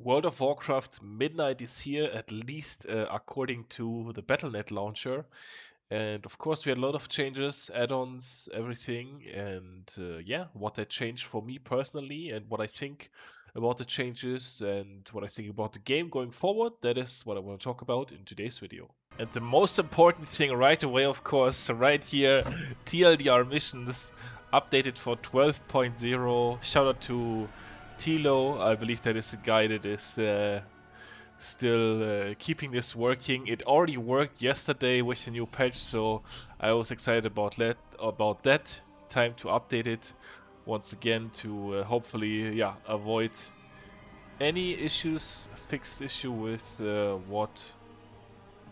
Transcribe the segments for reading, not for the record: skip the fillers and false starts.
World of Warcraft Midnight is here, at least according to the Battle.net launcher. And of course, we had a lot of changes, add-ons, everything. And yeah, what that changed for me personally, and what I think about the changes, and what I think about the game going forward, that is what I want to talk about in today's video. And the most important thing right away, of course, right here, TLDR missions updated for 12.0. Shout out to Tilo. I believe that is the guy that is still keeping this working. It already worked yesterday with the new patch, so I was excited about that. Time to update it once again to hopefully, yeah, avoid any issues, fixed issue with what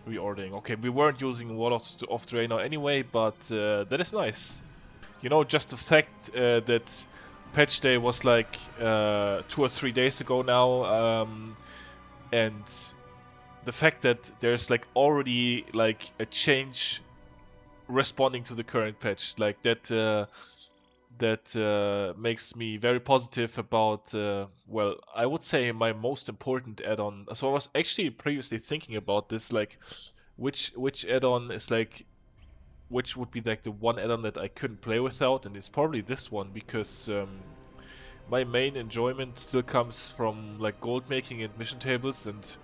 reordering. Okay, we weren't using Wall of Draenor anyway, but that is nice. You know, just the fact that patch day was like 2 or 3 days ago now, and the fact that there's like already like a change responding to the current patch, like that makes me very positive about well, I would say my most important add-on. So I was actually previously thinking about this, like which add-on is like which would be like the one add-on that I couldn't play without, and it's probably this one because my main enjoyment still comes from like gold making and mission tables, and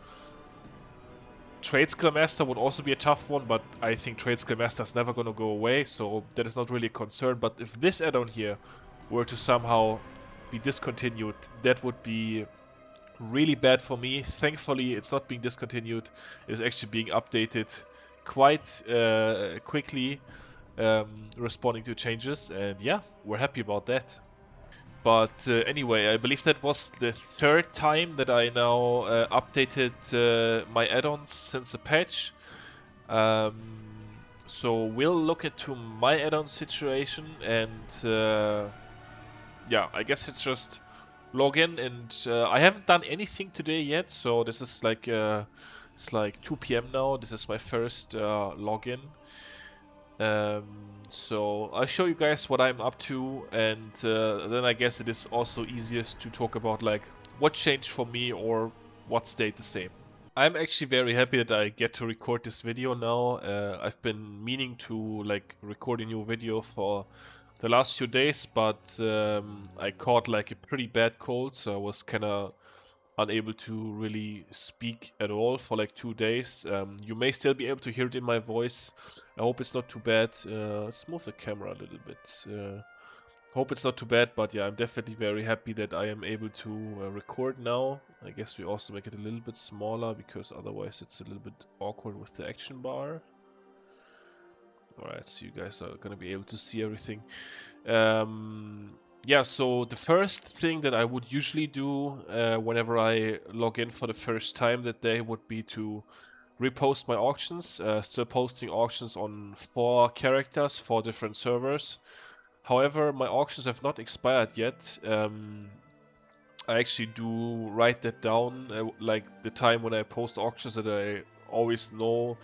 Trade Skill Master would also be a tough one, but I think Trade Skill Master is never going to go away, so that is not really a concern. But if this add-on here were to somehow be discontinued, that would be really bad for me. Thankfully, it's not being discontinued. It's actually being updated quite quickly, responding to changes, and yeah, we're happy about that. But anyway, I believe that was the third time that I now updated my add-ons since the patch. Um, so we'll look into my add-on situation, and yeah, I guess it's just log in, and I haven't done anything today yet. So this is like it's like 2 p.m. now. This is my first login. So I'll show you guys what I'm up to, and then I guess it is also easiest to talk about like what changed for me or what stayed the same. I'm actually very happy that I get to record this video now. I've been meaning to like record a new video for the last few days, but I caught like a pretty bad cold, so I was kind of unable to really speak at all for like 2 days. You may still be able to hear it in my voice. I hope it's not too bad. Let's move the camera a little bit. Hope it's not too bad, but yeah, I'm definitely very happy that I am able to record now. I guess we also make it a little bit smaller because otherwise it's a little bit awkward with the action bar. Alright, so you guys are gonna be able to see everything. Yeah, so the first thing that I would usually do whenever I log in for the first time that day would be to repost my auctions. Still posting auctions on 4 characters, 4 different servers. However, my auctions have not expired yet. I actually do write that down, like the time when I post auctions, that I always know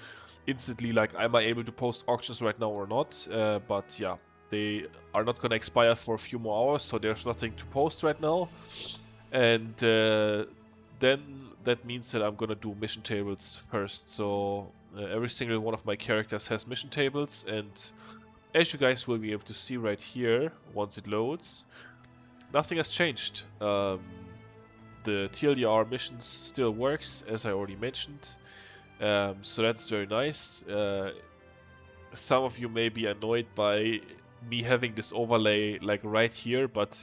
instantly, like, am I able to post auctions right now or not? But yeah, they are not gonna expire for a few more hours, so there's nothing to post right now. And then that means that I'm gonna do mission tables first. So every single one of my characters has mission tables, and as you guys will be able to see right here, once it loads, nothing has changed. The TLDR missions still works, as I already mentioned. So that's very nice. Some of you may be annoyed by me having this overlay like right here, but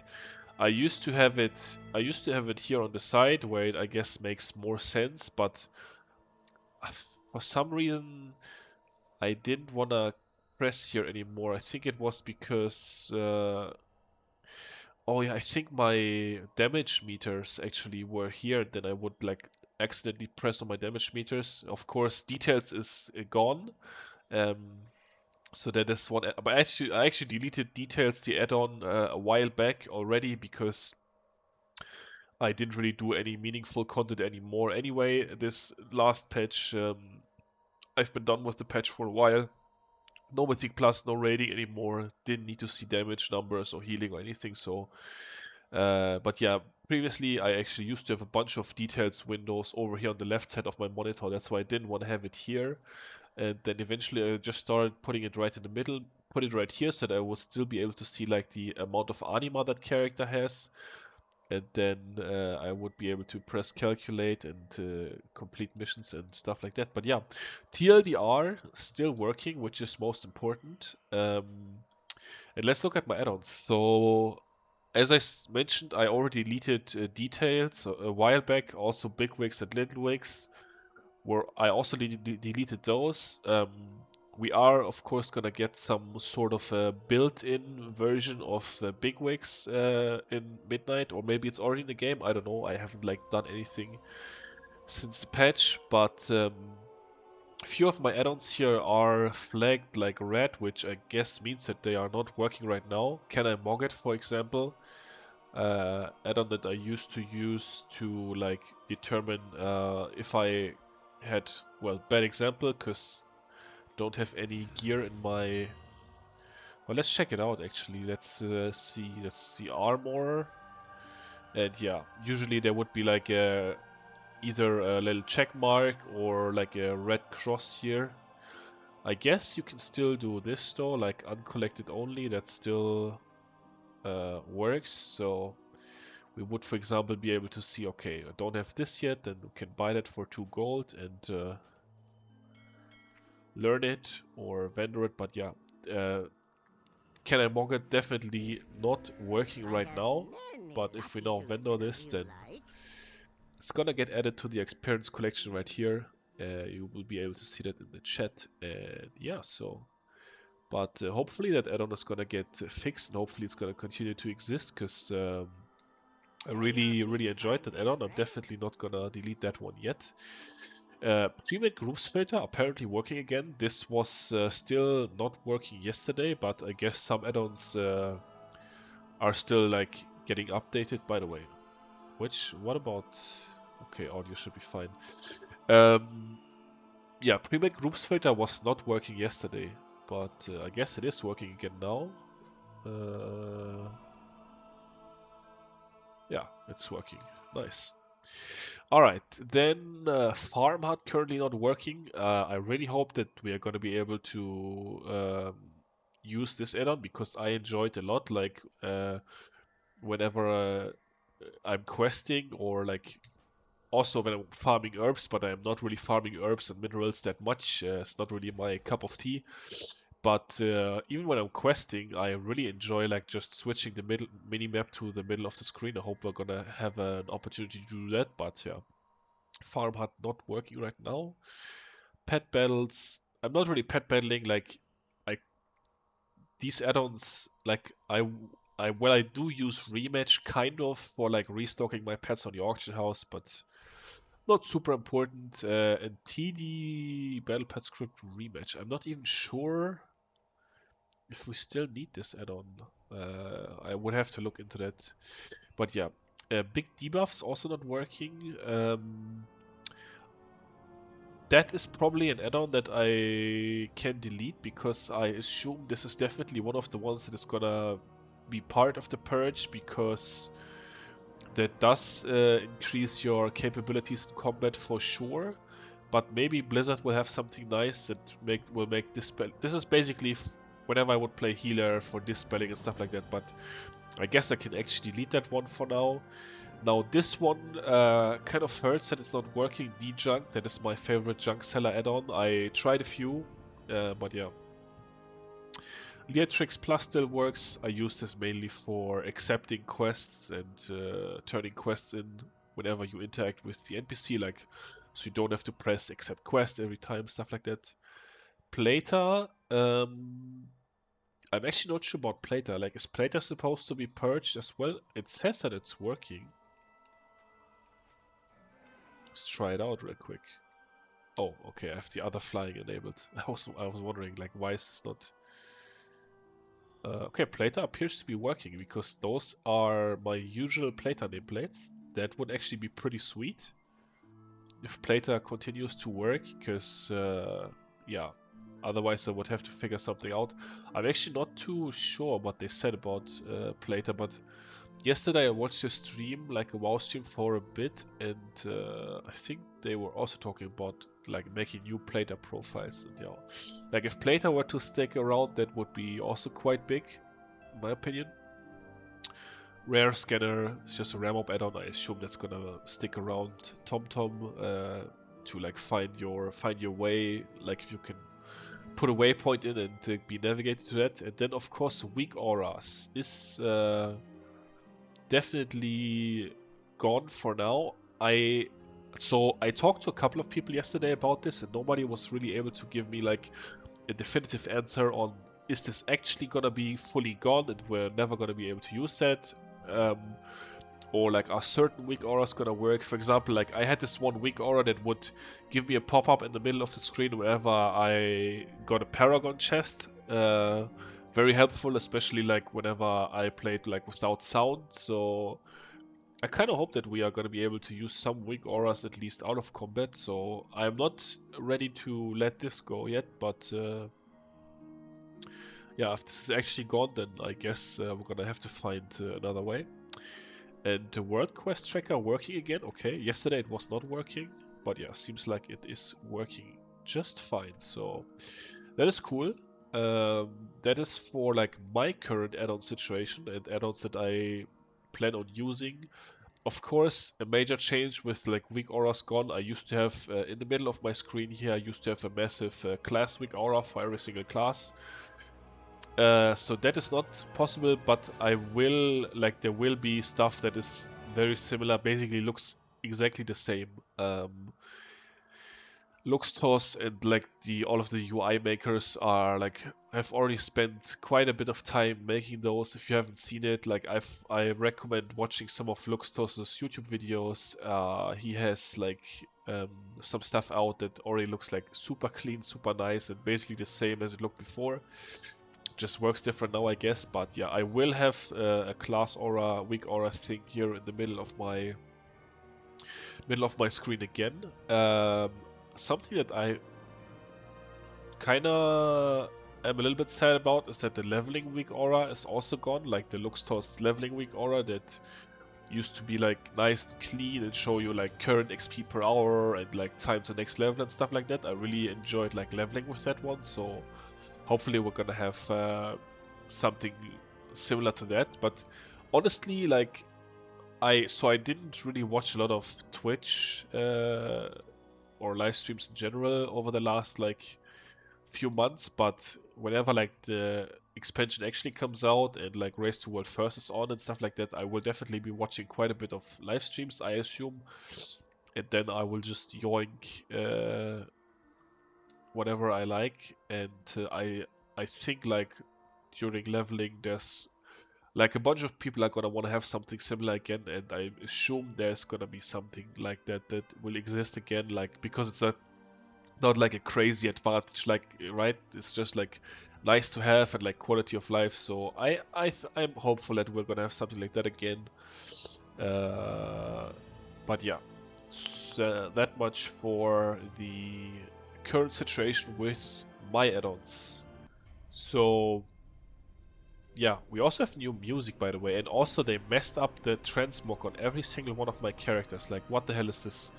I used to have it here on the side where it I guess makes more sense, but for some reason I didn't wanna press here anymore. I think it was because oh yeah, I think my damage meters actually were here, then I would like accidentally press on my damage meters. Of course, details is gone. Um, so that is one. But I actually deleted details, the add-on, a while back already because I didn't really do any meaningful content anymore. Anyway, this last patch, I've been done with the patch for a while. No Mythic Plus, no raiding anymore. Didn't need to see damage numbers or healing or anything. So But yeah, previously I actually used to have a bunch of details windows over here on the left side of my monitor. That's why I didn't want to have it here. And then eventually I just started putting it right in the middle, put it right here so that I would still be able to see like the amount of anima that character has. And then I would be able to press calculate and complete missions and stuff like that. But yeah, TLDR still working, which is most important. And let's look at my add-ons. So as I mentioned, I already deleted details a while back, also big wigs and little wigs, where I also deleted those. We are, of course, gonna get some sort of a built-in version of the bigwigs in Midnight, or maybe it's already in the game. I don't know. I haven't like done anything since the patch, but a few of my add-ons here are flagged like red, which I guess means that they are not working right now. Can I mog it, for example? Add-on that I used to use to like determine if I had, well, bad example, because don't have any gear in my... Well, let's check it out actually. Let's see. Let's see armor. And yeah, usually there would be like a either a little check mark or like a red cross here. I guess you can still do this though, like uncollected only. That still works. So we would, for example, be able to see, okay, I don't have this yet, then we can buy that for 2 gold and learn it or vendor it. But yeah, can I mog it? Definitely not working right now. But if we now vendor this, then it's gonna get added to the experience collection right here. You will be able to see that in the chat. And yeah, so. But hopefully that add-on is gonna get fixed, and hopefully it's gonna continue to exist, because I really enjoyed that add-on. I'm definitely not gonna delete that one yet. Pre-made groups filter apparently working again. This was still not working yesterday, but I guess some add-ons are still like getting updated. By the way, what about? Okay, audio should be fine. Yeah, pre-made groups filter was not working yesterday, but I guess it is working again now. Yeah, it's working. Nice. Alright, then Farm Hut currently not working. I really hope that we are going to be able to use this add-on, because I enjoy it a lot. Like whenever I'm questing, or like also when I'm farming herbs, but I'm not really farming herbs and minerals that much. It's not really my cup of tea. But even when I'm questing, I really enjoy like just switching the middle mini map to the middle of the screen. I hope we're gonna have an opportunity to do that. But yeah, Farm Hut not working right now. Pet battles. I'm not really pet battling. Like I these add-ons. Like I do use rematch kind of for like restocking my pets on the auction house, but not super important. And TD battle pet script rematch. I'm not even sure if we still need this add-on. I would have to look into that. But yeah, big debuffs also not working. That is probably an add-on that I can delete, because I assume this is definitely one of the ones that is gonna be part of the purge, because that does increase your capabilities in combat for sure. But maybe Blizzard will have something nice that will make dispel. This is basically whenever I would play healer for dispelling and stuff like that. But I guess I can actually delete that one for now. Now this one kind of hurts that it's not working. D-Junk, that is my favorite junk seller add-on. I tried a few, but yeah. Leatrix Plus still works. I use this mainly for accepting quests and turning quests in whenever you interact with the NPC, like so you don't have to press accept quest every time, stuff like that. Plata, I'm actually not sure about Plata. Like, is Plata supposed to be purged as well? It says that it's working. Let's try it out real quick. Oh, okay, I have the other flying enabled. I was wondering, like, why is this not... okay, Plata appears to be working, because those are my usual Plata nameplates. That would actually be pretty sweet if Plata continues to work, because, yeah, otherwise I would have to figure something out. I'm actually not too sure what they said about Plata, but Yesterday I watched a stream, like a WoW stream for a bit, and I think they were also talking about like making new Plata profiles. And yeah, like if Plata were to stick around, that would be also quite big, in my opinion. Rare Scanner is just a RAM-up add-on. I assume that's gonna stick around TomTom to like find your way. Like if you can put a waypoint in and be navigated to that. And then of course weak auras is definitely gone for now. I talked to a couple of people yesterday about this, and nobody was really able to give me like a definitive answer on is this actually gonna be fully gone and we're never gonna be able to use that, or like are certain weak auras gonna work? For example, like I had this one weak aura that would give me a pop-up in the middle of the screen whenever I got a Paragon chest. Very helpful, especially like whenever I played like without sound. So I kind of hope that we are going to be able to use some weak auras at least out of combat. So I'm not ready to let this go yet, but yeah, if this is actually gone, then I guess we're gonna have to find another way. And the world quest tracker working again. Okay, yesterday it was not working, but yeah, seems like it is working just fine. So that is cool. That is for like my current add-on situation and add-ons that I plan on using. Of course, a major change with like weak auras gone. I used to have in the middle of my screen here, I used to have a massive class weak aura for every single class. So that is not possible, but I will, like, there will be stuff that is very similar, basically looks exactly the same. Luxtos and like all of the UI makers are like have already spent quite a bit of time making those. If you haven't seen it, like I recommend watching some of Luxtos's YouTube videos. He has like some stuff out that already looks like super clean, super nice, and basically the same as it looked before. Just works different now, I guess. But yeah, I will have a class aura, weak aura thing here in the middle of my screen again. Something that I kind of am a little bit sad about is that the leveling weak aura is also gone. Like the Luxtos leveling weak aura that used to be like nice and clean and show you like current XP per hour and like time to next level and stuff like that. I really enjoyed like leveling with that one. So hopefully we're gonna have something similar to that. But honestly, like I didn't really watch a lot of Twitch or live streams in general over the last like few months, but whenever like the expansion actually comes out and like Race to World First is on and stuff like that, I will definitely be watching quite a bit of live streams, I assume, and then I will just yoink whatever I like. And I think like during leveling, there's like a bunch of people are gonna want to have something similar again, and I assume there's gonna be something like that that will exist again, like because it's not like a crazy advantage, like right? It's just like nice to have and like quality of life. So I'm hopeful that we're gonna have something like that again. But yeah, that much for the current situation with my add-ons. So yeah, we also have new music, by the way, and also they messed up the transmog on every single one of my characters. Like, what the hell is this?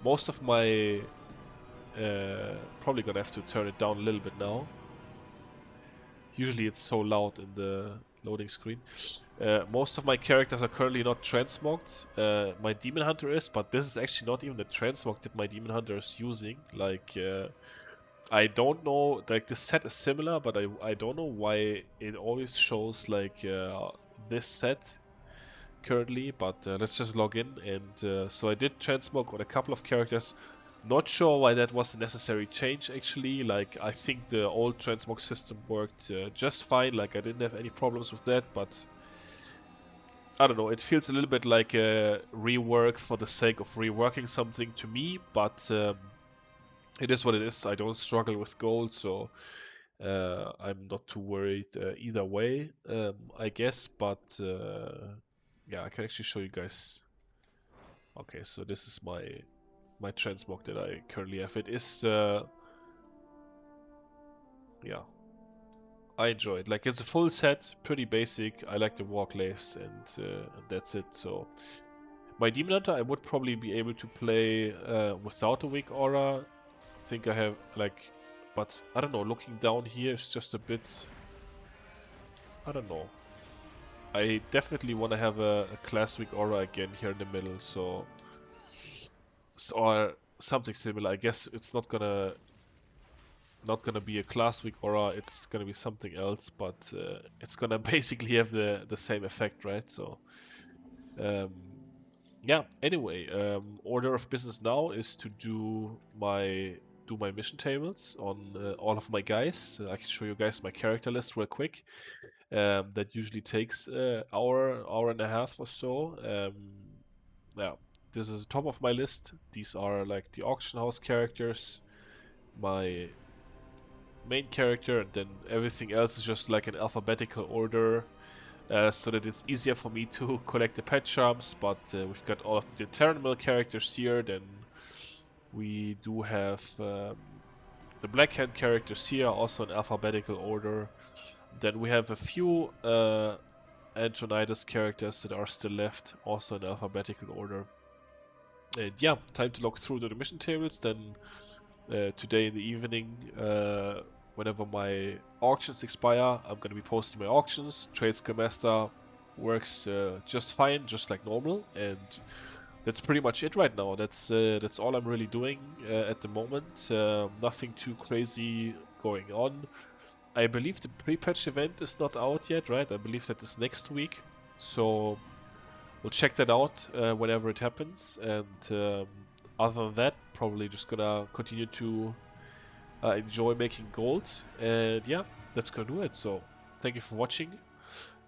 Most of my probably gonna have to turn it down a little bit now. Usually it's so loud in the loading screen. Most of my characters are currently not transmogged. My Demon Hunter is, but this is actually not even the transmog that my Demon Hunter is using. Like, I don't know, like this set is similar, but I don't know why it always shows like this set currently, but let's just log in. And so I did transmog on a couple of characters. Not sure why that was a necessary change actually. Like I think the old transmog system worked just fine. Like I didn't have any problems with that, but I don't know. It feels a little bit like a rework for the sake of reworking something to me, but it is what it is. I don't struggle with gold, so I'm not too worried either way, I guess. But yeah, I can actually show you guys. Okay, so this is my transmog that I currently have. It is yeah. I enjoy it. Like, it's a full set, pretty basic. I like the war glaves, and that's it. So my Demon Hunter, I would probably be able to play without a weak aura. I think I have like, but I don't know. Looking down here is just a bit. I don't know. I definitely want to have a class weak aura again here in the middle. So or something similar. I guess it's not gonna be a class weak aura. It's gonna be something else, but it's gonna basically have the same effect, right? So um, yeah. Anyway, order of business now is to do my mission tables on all of my guys. I can show you guys my character list real quick. That usually takes hour and a half or so. Yeah, this is the top of my list. These are like the auction house characters, my main character, and then everything else is just like an alphabetical order, so that it's easier for me to collect the pet charms. But we've got all of the Terran characters here. Then we do have the Black Hand characters here, also in alphabetical order. Then we have a few Andronidas characters that are still left, also in alphabetical order. And yeah, time to log through the mission tables. Then today in the evening, whenever my auctions expire, I'm gonna be posting my auctions. Trade Skill Master works just fine, just like normal, and that's pretty much it right now. That's all I'm really doing at the moment. Nothing too crazy going on. I believe the pre-patch event is not out yet, right? I believe that is next week, so we'll check that out whenever it happens. And other than that, probably just gonna continue to enjoy making gold. And yeah, that's gonna do it. So thank you for watching.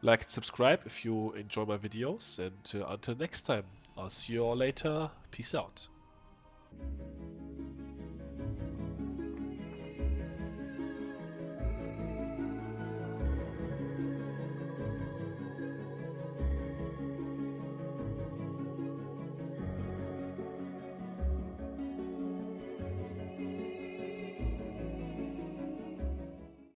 Like and subscribe if you enjoy my videos. And until next time, I'll see you all later. Peace out.